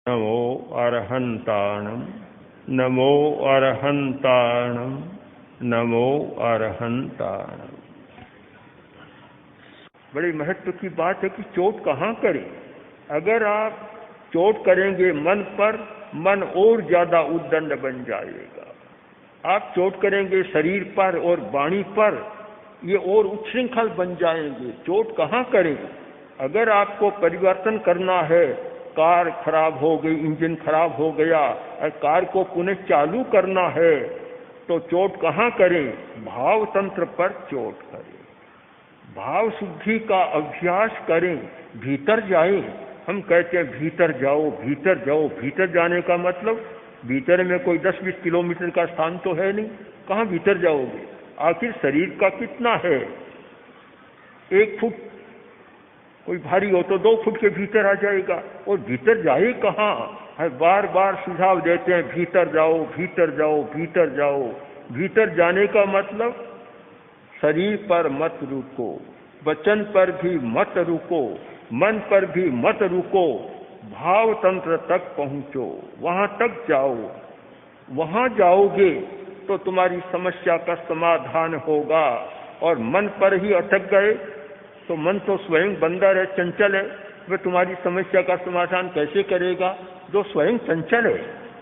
नमो अरहंताणम, नमो अरहंताणम, नमो अरहंताणम। बड़ी महत्व की बात है कि चोट कहाँ करें। अगर आप चोट करेंगे मन पर, मन और ज्यादा उद्दंड बन जाएगा। आप चोट करेंगे शरीर पर और वाणी पर, ये और उच्छृंखल बन जाएंगे। चोट कहाँ करें। अगर आपको परिवर्तन करना है, कार खराब हो गई, इंजन खराब हो गया और कार को पुनः चालू करना है, तो चोट कहाँ करें। भाव तंत्र पर चोट करें, भाव शुद्धि का अभ्यास करें, भीतर जाएं। हम कहते हैं भीतर जाओ, भीतर जाओ। भीतर जाने का मतलब भीतर में कोई 10-20 किलोमीटर का स्थान तो है नहीं। कहाँ भीतर जाओगे। आखिर शरीर का कितना है। 1 फुट, कोई भारी हो तो 2 फुट के भीतर आ जाएगा। और भीतर जाए कहाँ। है बार बार सुझाव देते हैं भीतर जाओ, भीतर जाओ, भीतर जाओ। भीतर जाने का मतलब शरीर पर मत रुको, वचन पर भी मत रुको, मन पर भी मत रुको। भाव तंत्र तक पहुंचो, वहां तक जाओ। वहां जाओगे तो तुम्हारी समस्या का समाधान होगा। और मन पर ही अटक गए तो मन तो स्वयं बंदर है, चंचल है। वह तुम्हारी समस्या का समाधान कैसे करेगा। जो स्वयं चंचल है,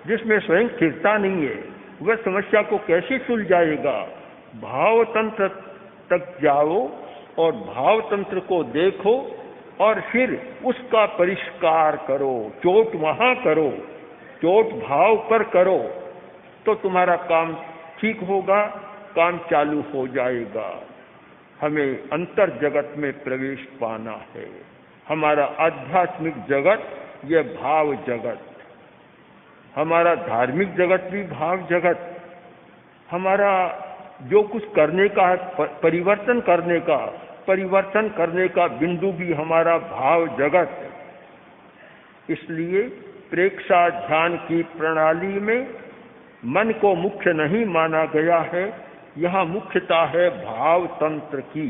जिसमें स्वयं स्थिरता नहीं है, वह समस्या को कैसे सुलझाएगा। भाव तंत्र तक जाओ और भाव तंत्र को देखो और फिर उसका परिष्कार करो। चोट वहां करो, चोट भाव पर करो, तो तुम्हारा काम ठीक होगा, काम चालू हो जाएगा। हमें अंतर जगत में प्रवेश पाना है। हमारा आध्यात्मिक जगत यह भाव जगत, हमारा धार्मिक जगत भी भाव जगत। हमारा जो कुछ करने का है, परिवर्तन करने का बिंदु भी हमारा भाव जगत। इसलिए प्रेक्षा ध्यान की प्रणाली में मन को मुख्य नहीं माना गया है। यहाँ मुख्यता है भाव तंत्र की।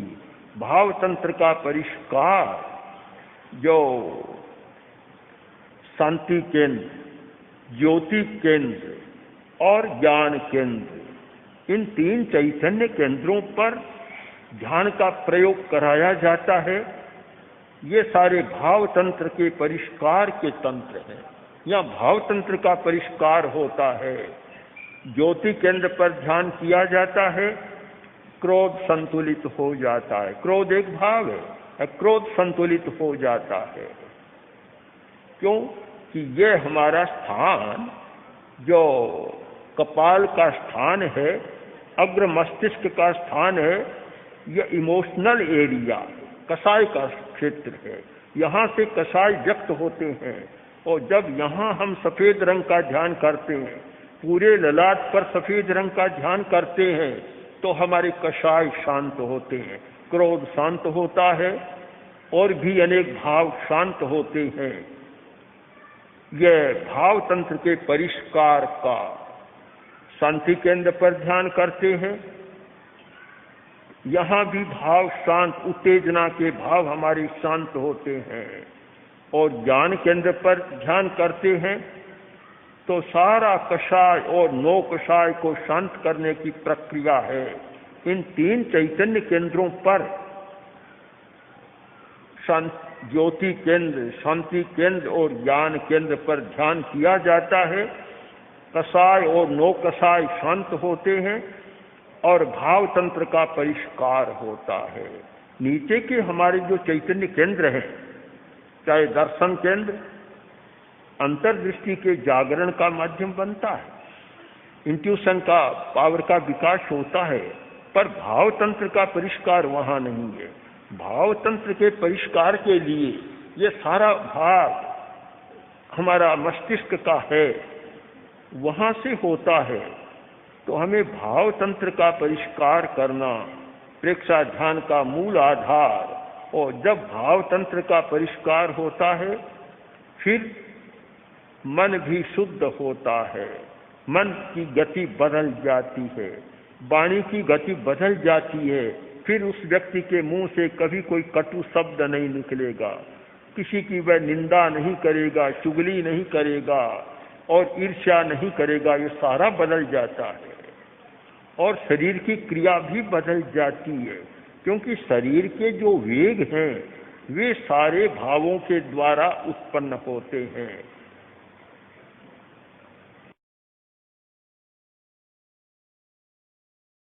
भाव तंत्र का परिष्कार जो शांति केंद्र, ज्योति केंद्र और ज्ञान केंद्र, इन 3 चैतन्य केंद्रों पर ध्यान का प्रयोग कराया जाता है। ये सारे भाव तंत्र के परिष्कार के तंत्र हैं। यहाँ भाव तंत्र का परिष्कार होता है। ज्योति केंद्र पर ध्यान किया जाता है, क्रोध संतुलित हो जाता है। क्रोध एक भाव है, क्रोध संतुलित हो जाता है। क्यों कि ये हमारा स्थान जो कपाल का स्थान है, अग्र मस्तिष्क का स्थान है, यह इमोशनल एरिया, कसाय का क्षेत्र है। यहाँ से कसाय व्यक्त होते हैं। और जब यहाँ हम सफेद रंग का ध्यान करते हैं, पूरे ललाट पर सफेद रंग का ध्यान करते हैं, तो हमारे कसाय शांत होते हैं, क्रोध शांत होता है और भी अनेक भाव शांत होते हैं। यह भाव तंत्र के परिष्कार का शांति केंद्र पर ध्यान करते हैं। यहाँ भी भाव शांत, उत्तेजना के भाव हमारे शांत होते हैं। और ज्ञान केंद्र पर ध्यान करते हैं तो सारा कषाय और नौ कषाय को शांत करने की प्रक्रिया है। इन 3 चैतन्य केंद्रों पर ज्योति केंद्र, शांति केंद्र और ज्ञान केंद्र पर ध्यान किया जाता है। कषाय और नौ कषाय शांत होते हैं और भाव तंत्र का परिष्कार होता है। नीचे के हमारे जो चैतन्य केंद्र हैं, चाहे दर्शन केंद्र अंतर्दृष्टि के जागरण का माध्यम बनता है, इंट्यूशन का पावर का विकास होता है, पर भाव तंत्र का परिष्कार वहां नहीं है। भाव तंत्र के परिष्कार के लिए ये सारा भाग हमारा मस्तिष्क का है, वहां से होता है। तो हमें भाव तंत्र का परिष्कार करना प्रेक्षा ध्यान का मूल आधार। और जब भाव तंत्र का परिष्कार होता है, फिर मन भी शुद्ध होता है, मन की गति बदल जाती है, वाणी की गति बदल जाती है। फिर उस व्यक्ति के मुंह से कभी कोई कटु शब्द नहीं निकलेगा, किसी की वह निंदा नहीं करेगा, चुगली नहीं करेगा और ईर्ष्या नहीं करेगा। ये सारा बदल जाता है और शरीर की क्रिया भी बदल जाती है, क्योंकि शरीर के जो वेग हैं वे सारे भावों के द्वारा उत्पन्न होते हैं।